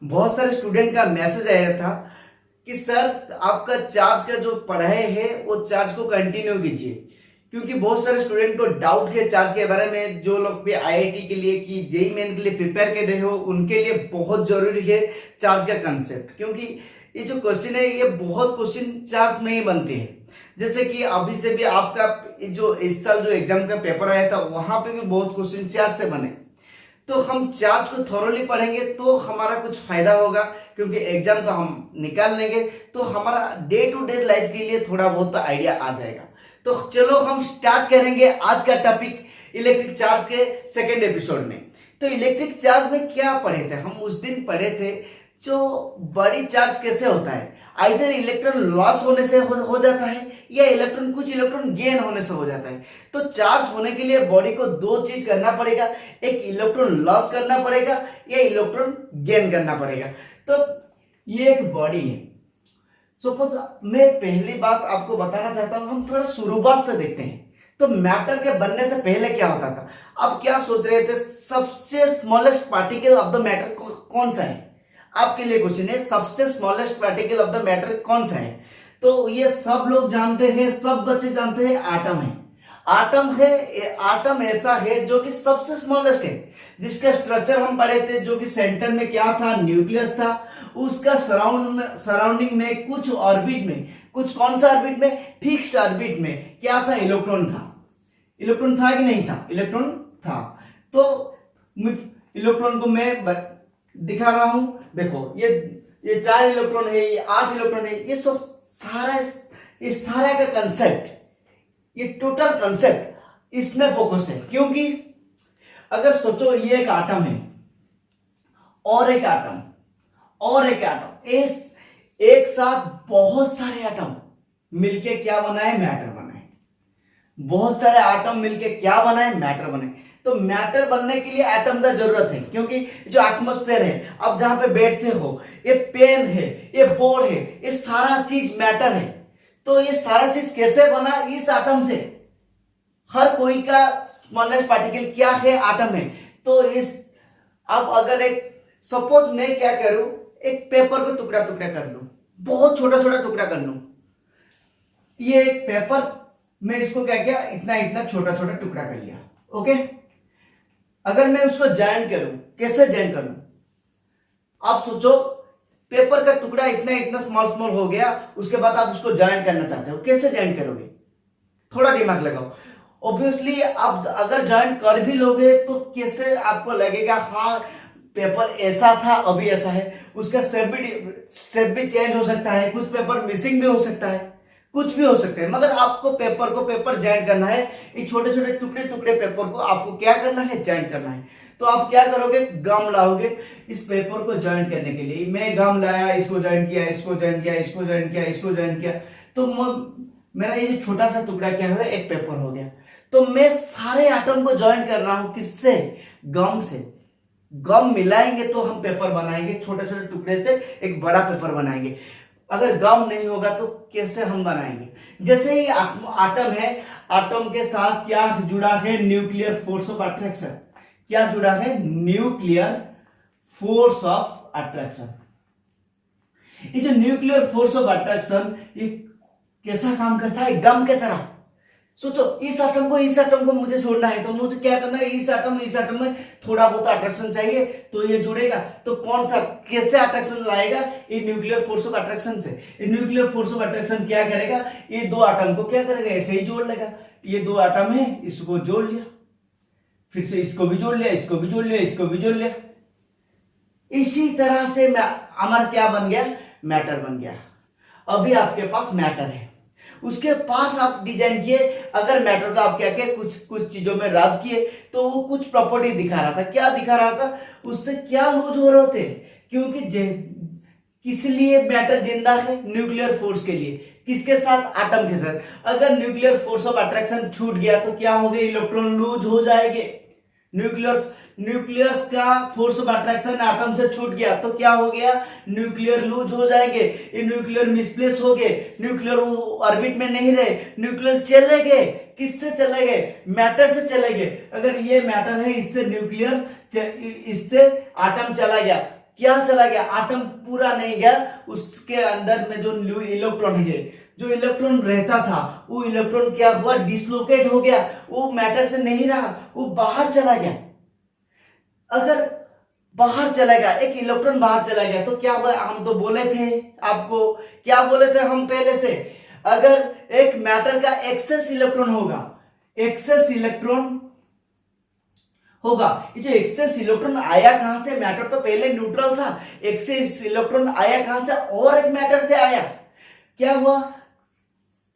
बहुत सारे स्टूडेंट का मैसेज आया था कि सर आपका चार्ज का जो पढ़ाई है वो चार्ज को कंटिन्यू कीजिए, क्योंकि बहुत सारे स्टूडेंट को डाउट है चार्ज के बारे में। जो लोग भी आईआईटी के लिए कि जेईई मेन के लिए प्रिपेयर कर रहे हो उनके लिए बहुत जरूरी है चार्ज का कंसेप्ट, क्योंकि ये जो क्वेश्चन है ये बहुत क्वेश्चन चार्ज में ही बनते हैं। जैसे कि अभी से भी आपका जो इस साल जो एग्जाम का पेपर आया था वहां पे भी बहुत क्वेश्चन चार्ज से बने। तो हम चार्ज को थोरोली पढ़ेंगे तो हमारा कुछ फायदा होगा, क्योंकि एग्जाम तो हम निकाल लेंगे तो हमारा डे टू डे लाइफ के लिए थोड़ा बहुत आइडिया आ जाएगा। तो चलो हम स्टार्ट करेंगे आज का टॉपिक इलेक्ट्रिक चार्ज के सेकेंड एपिसोड में। तो इलेक्ट्रिक चार्ज में क्या पढ़े थे हम उस दिन? पढ़े थे जो बड़ी चार्ज कैसे होता है, आइदर इलेक्ट्रॉन लॉस होने से हो जाता है या कुछ इलेक्ट्रॉन गेन होने से हो जाता है। तो चार्ज होने के लिए बॉडी को दो चीज करना पड़ेगा, एक इलेक्ट्रॉन लॉस करना पड़ेगा या इलेक्ट्रॉन गेन करना पड़ेगा। तो ये एक बॉडी है। सपोज मैं पहली बात आपको बताना चाहता हूं, हम थोड़ा शुरुआत से देखते हैं। तो मैटर के बनने से पहले क्या होता था? अब क्या सोच रहे थे, सबसे smallest particle of the matter कौन सा है? आपके लिए क्वेश्चन है, सबसे smallest particle of the matter कौन सा है? तो ये सब लोग जानते हैं, सब बच्चे जानते हैं, आटम है। आटम है, आटम ऐसा है जो कि सबसे स्मॉलेस्ट है, जिसका स्ट्रक्चर हम पढ़े थे, जो कि सेंटर में क्या था? न्यूक्लियस था। उसका सराउंडिंग में कुछ ऑर्बिट में, कुछ कौन सा ऑर्बिट में? फिक्स्ड ऑर्बिट में क्या था? इलेक्ट्रॉन था। इलेक्ट्रॉन था कि नहीं था? इलेक्ट्रॉन था। तो इलेक्ट्रॉन को मैं दिखा रहा हूं, देखो ये 4 इलेक्ट्रॉन है, ये 8 इलेक्ट्रॉन है, ये सब सारा का कंसेप्ट, ये टोटल कंसेप्ट इसमें फोकस है। क्योंकि अगर सोचो ये एक आटम है और एक आटम और एक आटम, एक साथ बहुत सारे आटम मिलके क्या बनाए? मैटर बनाए। बहुत सारे आटम मिलके क्या बनाए? मैटर बनाए। तो मैटर बनने के लिए एटम का जरूरत है, क्योंकि जो एटमॉस्फेयर है, अब जहां पे बैठते हो, ये पेन है, ये बोर्ड है, ये सारा चीज मैटर है। तो ये सारा चीज कैसे बना? इस एटम से। हर कोई का स्मॉलेस्ट पार्टिकल क्या है? एटम है। तो इस अब अगर एक सपोज मैं क्या करूं, एक पेपर को टुकड़ा टुकड़ा कर लूं, बहुत छोटा छोटा टुकड़ा कर लूं। ये एक पेपर, मैं इसको क्या किया? इतना इतना छोटा छोटा टुकड़ा कर लिया। ओके, अगर मैं उसको जॉइन करूं, कैसे जॉइन करूं? आप सोचो, पेपर का टुकड़ा इतना इतना स्मॉल स्मॉल हो गया, उसके बाद आप उसको जॉइन करना चाहते हो, कैसे जॉइन करोगे? थोड़ा दिमाग लगाओ। ऑब्वियसली आप अगर जॉइन कर भी लोगे तो कैसे आपको लगेगा? हाँ, पेपर ऐसा था, अभी ऐसा है। उसका शेप भी चेंज हो सकता है, कुछ पेपर मिसिंग भी हो सकता है, कुछ भी हो सकता है, मगर आपको पेपर को पेपर जॉइन करना है। ये छोटे छोटे टुकड़े टुकड़े पेपर को आपको क्या करना है? जॉइन करना है। तो आप क्या करोगे? गम लाओगे इस पेपर को जॉइन करने के लिए। मैं गम लाया, इसको जॉइन किया, इसको जॉइन किया, इसको जॉइन किया, इसको जॉइन किया, तो मेरा ये जो छोटा सा टुकड़ा क्या हुआ? एक पेपर हो गया। तो मैं सारे एटम को जॉइन कर रहा हूं, किससे? गम से। गम मिलाएंगे तो हम पेपर बनाएंगे, छोटे छोटे टुकड़े से एक बड़ा पेपर बनाएंगे। अगर गम नहीं होगा तो कैसे हम बनाएंगे? जैसे ही आटम है, आटम के साथ क्या जुड़ा है? Nuclear force of attraction. क्या जुड़ा है? Nuclear force of attraction. ये जो न्यूक्लियर फोर्स ऑफ अट्रैक्शन, ये कैसा काम करता है? गम के तरह। सोचो, इस एटम को मुझे जोड़ना है, तो मुझे क्या करना है? इस एटम में थोड़ा बहुत अट्रैक्शन चाहिए, तो ये जुड़ेगा। तो कौन सा, कैसे अट्रैक्शन लाएगा? ये न्यूक्लियर फोर्स ऑफ अट्रैक्शन से। ये न्यूक्लियर फोर्स ऑफ अट्रैक्शन क्या करेगा? ये दो एटम को क्या करेगा? ऐसे ही जोड़ लेगा। ये दो एटम है, इसको जोड़ लिया, फिर से इसको भी जोड़ लिया, इसको भी जोड़ लिया, इसको भी जोड़ लिया। इसी तरह से हमारा क्या बन गया? मैटर बन गया। अभी आपके पास मैटर है, उसके पास आप डिजाइन किए। अगर मैटर का आप क्या किए? कुछ चीजों में रब किए, तो वो कुछ प्रॉपर्टी दिखा रहा था। क्या दिखा रहा था? उससे क्या लूज हो रहे थे? क्योंकि किस लिए मैटर जिंदा है? न्यूक्लियर फोर्स के लिए। किसके साथ? एटम के साथ। अगर न्यूक्लियर फोर्स ऑफ अट्रैक्शन छूट गया तो क्या हो गया? इलेक्ट्रॉन लूज हो जाएंगे। न्यूक्लियस का फोर्स ऑफ अट्रैक्शन एटम से छूट गया तो क्या हो गया? न्यूक्लियर लूज हो जाएंगे, ये न्यूक्लियर मिसप्लेस हो गए, न्यूक्लियर ऑर्बिट में नहीं रहे, न्यूक्लियर चले गए। किससे चले गए? मैटर से चले गए। अगर ये मैटर है, इससे न्यूक्लियर, इससे एटम चला गया, क्या चला गया, आटम पूरा नहीं गया, उसके अंदर में जो इलेक्ट्रॉन है, जो इलेक्ट्रॉन रहता था वो इलेक्ट्रॉन क्या हुआ, डिसलोकेट हो गया, वो मैटर से नहीं रहा, वो बाहर चला गया। अगर बाहर चला गया, एक इलेक्ट्रॉन बाहर चला गया तो क्या हुआ, हम तो बोले थे आपको, क्या बोले थे हम पहले से, अगर एक मैटर का एक्सेस इलेक्ट्रॉन होगा, एक्सेस इलेक्ट्रॉन होगा, ये जो एक्सेस इलेक्ट्रॉन आया कहां से, मैटर तो पहले न्यूट्रल था, एक्सेस इलेक्ट्रॉन आया कहां से, और एक मैटर से आया। क्या हुआ,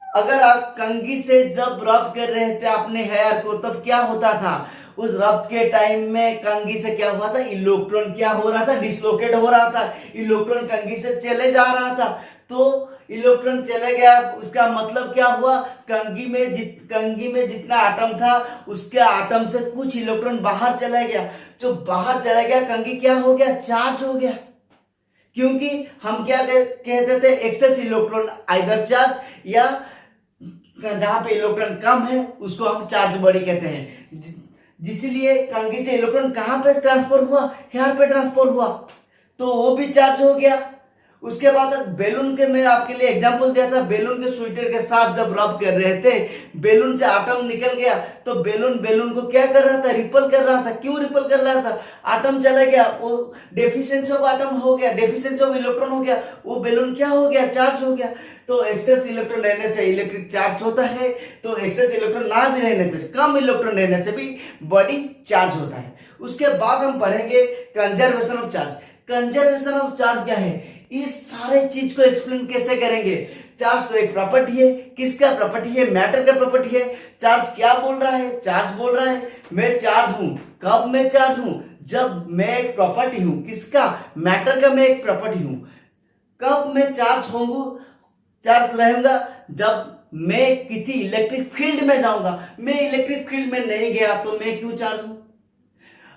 अगर आप कंघी से जब रब कर रहे थे अपने हेयर को, तब क्या होता था, उस रब के टाइम में कंघी से क्या हुआ था, इलेक्ट्रॉन क्या हो रहा था, डिसलोकेट हो रहा था, इलेक्ट्रॉन कंघी से चले जा रहा था, तो इलेक्ट्रॉन चले गया, उसका मतलब क्या हुआ, कंघी में जितना आटम था उसके आटम से कुछ इलेक्ट्रॉन बाहर चला गया, जो बाहर चला गया कंघी क्या हो गया, चार्ज हो गया। क्योंकि हम क्या कहते थे, एक्सेस इलेक्ट्रॉन आइदर चार्ज, या जहां पे इलेक्ट्रॉन कम है उसको हम चार्ज बॉडी कहते हैं। जिसलिए कंघी से इलेक्ट्रॉन कहां पे ट्रांसफर हुआ, हेयर पे ट्रांसफर हुआ, तो वो भी चार्ज हो गया। उसके बाद बेलून के, मैं आपके लिए एग्जांपल दिया था, बेलून के स्वीटर के साथ जब रब कर रहे थे, बेलून से आटम निकल गया, तो बेलून को क्या कर रहा था, रिपल कर रहा था। क्यों रिपल कर रहा था, आटम चला गया, वो डेफिशिएंसी ऑफ आटम हो गया, डेफिशिएंसी ऑफ इलेक्ट्रॉन हो गया, वो बेलून क्या हो गया, चार्ज हो गया। तो एक्सेस इलेक्ट्रॉन रहने से इलेक्ट्रिक चार्ज होता है, तो एक्सेस इलेक्ट्रॉन ना भी रहने से, कम इलेक्ट्रॉन रहने से भी बॉडी चार्ज होता है। उसके बाद हम पढ़ेंगे conservation of charge. Conservation of charge क्या है, इस सारे चीज को एक्सप्लेन कैसे करेंगे। चार्ज तो एक प्रॉपर्टी है, किसका प्रॉपर्टी है, मैटर का प्रॉपर्टी है। चार्ज क्या बोल रहा है, चार्ज बोल रहा है मैं चार्ज हूं। कब मैं चार्ज हूं, जब मैं एक प्रॉपर्टी हूं, किसका, मैटर का मैं एक प्रॉपर्टी हूं। कब मैं चार्ज होऊंगा, चार्ज रहूंगा, जब मैं किसी इलेक्ट्रिक फील्ड में जाऊंगा। मैं इलेक्ट्रिक फील्ड में नहीं गया तो मैं क्यों चार्ज हूं।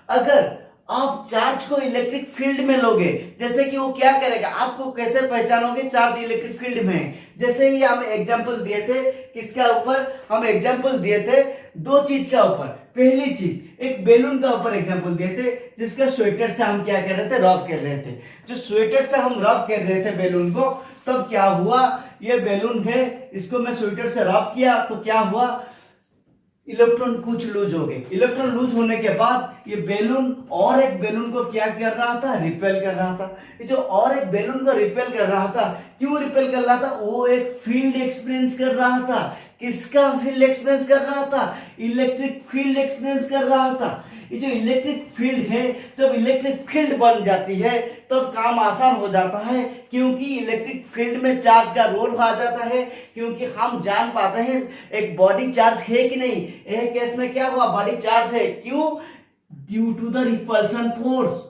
अगर आप चार्ज को इलेक्ट्रिक फील्ड में लोगे, जैसे कि वो क्या करेगा, आपको कैसे पहचानोगे चार्ज इलेक्ट्रिक फील्ड में, जैसे ही हम एग्जांपल दिए थे, किसका ऊपर हम एग्जांपल दिए थे, दो चीज का ऊपर। पहली चीज एक बेलून का ऊपर एग्जांपल दिए थे, जिसका स्वेटर से हम क्या कर रहे थे, रब कर रहे थे। जो स्वेटर से हम रब कर रहे थे बेलून को, तब क्या हुआ, ये बेलून है, इसको मैं स्वेटर से रब किया तो क्या हुआ, इलेक्ट्रॉन कुछ लूज हो गए। इलेक्ट्रॉन लूज होने के बाद ये बेलून और एक बेलून को क्या कर रहा था, रिपेल कर रहा था। ये जो और एक बेलून को रिपेल कर रहा था, क्यों रिपेल कर रहा था, वो एक फील्ड एक्सपीरियंस कर रहा था। किसका फील्ड एक्सपीरियंस कर रहा था, इलेक्ट्रिक फील्ड एक्सपीरियंस कर रहा था। ये जो इलेक्ट्रिक फील्ड है, जब इलेक्ट्रिक फील्ड बन जाती है तब काम आसान हो जाता है, क्योंकि इलेक्ट्रिक फील्ड में चार्ज का रोल आ जाता है। क्योंकि हम जान पाते हैं एक बॉडी चार्ज है कि नहीं। एक केस में क्या हुआ, बॉडी चार्ज है, क्यों, due to the repulsion force,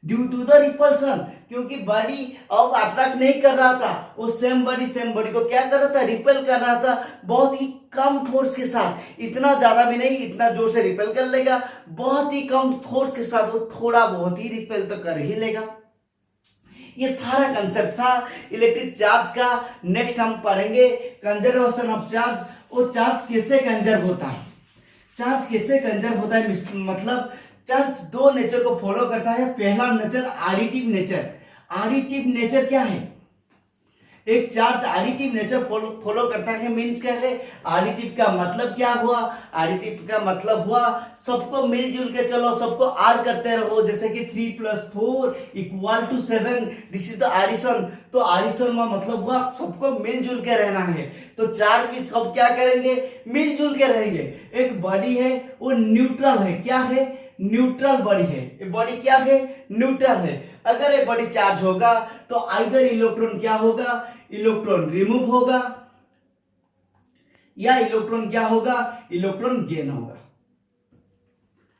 due to the repulsion, क्योंकि बॉडी अब अट्रैक्ट नहीं कर रहा था, वो सेम बॉडी को क्या कर रहा था, रिपेल कर रहा था, बहुत ही कम फोर्स के साथ। इतना ज्यादा भी नहीं, इतना जोर से रिपेल कर लेगा, बहुत ही कम फोर्स के साथ वो थोड़ा बहुत ही रिपेल तो कर ही लेगा। ये सारा कंसेप्ट था इलेक्ट्रिक चार्ज का। नेक्स्ट हम पढ़ेंगे कंजर्वेशन ऑफ चार्ज। वो चार्ज कैसे कंजर्व होता है, चार्ज कैसे कंजर्व होता है, मतलब चार्ज दो नेचर को फॉलो करता है। पहला nature additive nature. Additive nature क्या है, एक चार्ज एडिटिव नेचर फॉलो करता है, मींस क्या है, एडिटिव का मतलब क्या हुआ, एडिटिव का मतलब हुआ सबको मिलजुल के चलो, सबको आर करते रहो, जैसे कि 3 + 4 = 7, दिस इज द एडिशन। तो एडिशन में मतलब हुआ सबको मिलजुल के रहना है। तो चार्ज भी सब क्या करेंगे, मिलजुल के रहेंगे। एक बॉडी है वो न्यूट्रल है, क्या है, न्यूट्रल बॉडी है। ये बॉडी क्या है, न्यूट्रल है। अगर ये बॉडी चार्ज होगा तो आइदर इलेक्ट्रॉन क्या होगा, इलेक्ट्रॉन रिमूव होगा, या इलेक्ट्रॉन क्या होगा, इलेक्ट्रॉन गेन होगा।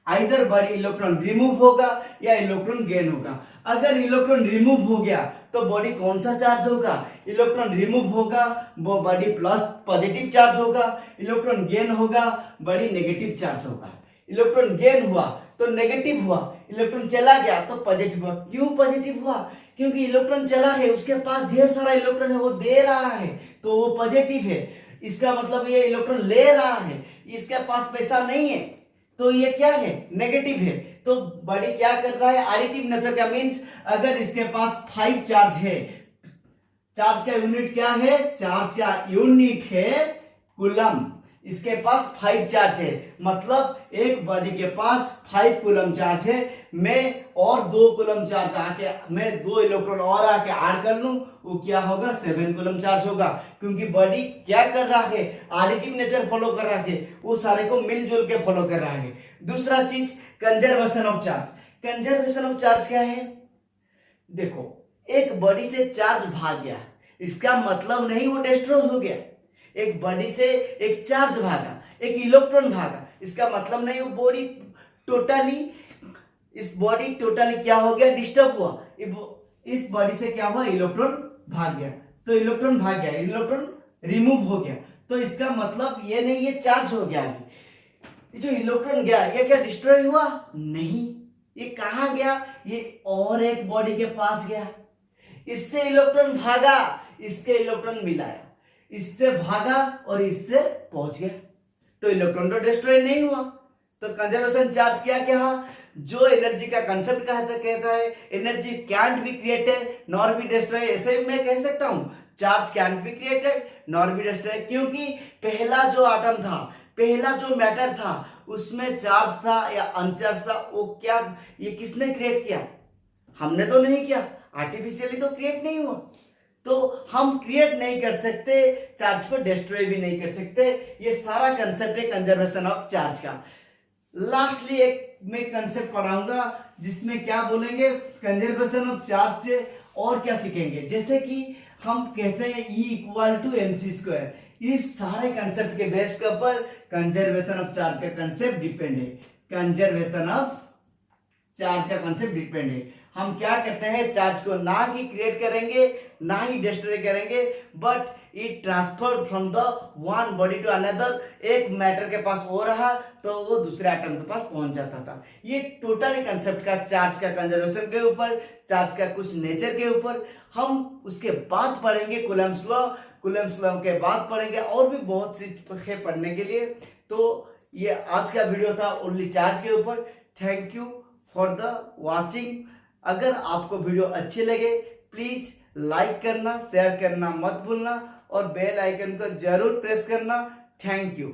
आइदर बॉडी इलेक्ट्रॉन रिमूव होगा या इलेक्ट्रॉन गेन होगा। अगर इलेक्ट्रॉन रिमूव हो गया तो बॉडी कौन सा चार्ज होगा, इलेक्ट्रॉन रिमूव होगा वो बॉडी पॉजिटिव चार्ज होगा, इलेक्ट्रॉन गेन होगा बॉडी नेगेटिव चार्ज होगा। इलेक्ट्रॉन गेन हुआ तो नेगेटिव हुआ, इलेक्ट्रॉन चला गया तो पॉजिटिव हुआ। क्यों पॉजिटिव हुआ, क्योंकि इलेक्ट्रॉन चला है, उसके पास ढेर सारा इलेक्ट्रॉन है, वो दे रहा है तो वो पॉजिटिव है। इसका मतलब ये इलेक्ट्रॉन ले रहा है, इसके पास पैसा नहीं है तो ये क्या है, नेगेटिव है। तो बॉडी क्या कर रहा है, एडिटिव नेचर का मीन्स अगर इसके पास 5 चार्ज है, चार्ज का यूनिट क्या है, चार्ज का यूनिट है कूलम, इसके पास 5 चार्ज है, मतलब एक बॉडी के पास 5 कूलम चार्ज है, मैं और 2 कूलम चार्ज आके, मैं 2 इलेक्ट्रॉन और आके ऐड कर लूं, वो क्या होगा, 7 कूलम चार्ज होगा, क्योंकि बॉडी क्या कर रहा है, एडिटिव नेचर फॉलो कर रहा है, वो सारे को मिलजुल के फॉलो कर रहा है। दूसरा चीज conservation of charge. Conservation of charge क्या है, देखो एक बॉडी से चार्ज भाग गया, इसका मतलब नहीं वो डिस्ट्रॉय हो गया। एक बॉडी से एक चार्ज भागा, एक इलेक्ट्रॉन भागा, इसका मतलब नहीं वो बॉडी टोटली, इस बॉडी टोटली क्या हो गया, डिस्टर्ब हुआ। इस बॉडी से क्या हुआ, इलेक्ट्रॉन भाग गया, तो इलेक्ट्रॉन भाग गया, इलेक्ट्रॉन रिमूव हो गया, तो इसका मतलब ये नहीं ये चार्ज हो गया। अभी जो इलेक्ट्रॉन गया ये क्या डिस्ट्रॉय हुआ, नहीं, ये कहां गया, ये और एक बॉडी के पास गया, इससे इलेक्ट्रॉन भागा, इसके इलेक्ट्रॉन मिलाया, इससे भागा और इससे पहुंच गया, तो इलेक्ट्रॉन तो डिस्ट्रॉय नहीं हुआ। तो कंजर्वेशन चार्ज क्या कहा, जो एनर्जी का कंसेप्ट कहता है energy cantt be created nor be destroy, ऐसे मैं कह सकता हूं charge cantt be created nor be destroy, क्योंकि पहला जो एटम था, पहला जो मैटर था, उसमें चार्ज था या अनचार्ज था, वो क्या, ये किसने क्रिएट किया, हमने तो नहीं किया, आर्टिफिशियली तो क्रिएट नहीं हुआ, तो हम क्रिएट नहीं कर सकते, चार्ज को डिस्ट्रॉय भी नहीं कर सकते। ये सारा कंसेप्ट है कंजर्वेशन ऑफ चार्ज का। लास्टली एक मैं कंसेप्ट पढ़ाऊंगा जिसमें क्या बोलेंगे, कंजर्वेशन ऑफ चार्ज से और क्या सीखेंगे, जैसे कि हम कहते हैं E इक्वल टू mc², इस सारे कंसेप्ट के बेस के ऊपर कंजर्वेशन ऑफ चार्ज का कंसेप्ट डिपेंड है, कंजर्वेशन ऑफ चार्ज का कंसेप्ट डिपेंड है। हम क्या करते हैं, चार्ज को ना ही क्रिएट करेंगे ना ही डिस्ट्रॉय करेंगे, but it transfer from the one body to another, एक मैटर के पास हो रहा तो वो दूसरे एटम के पास पहुंच जाता था। ये टोटली कंसेप्ट का चार्ज का कंजर्वेशन के ऊपर, चार्ज का कुछ नेचर के ऊपर, हम उसके बाद पढ़ेंगे कूलम्ब्स लॉ, कूलम्ब्स लॉ के बाद पढ़ेंगे और भी बहुत सी पढ़ने के लिए। तो ये आज का वीडियो था ओनली चार्ज के ऊपर। Thank you for the watching. अगर आपको वीडियो अच्छे लगे प्लीज लाइक करना, शेयर करना मत भूलना और बेल आइकन को जरूर प्रेस करना। Thank you.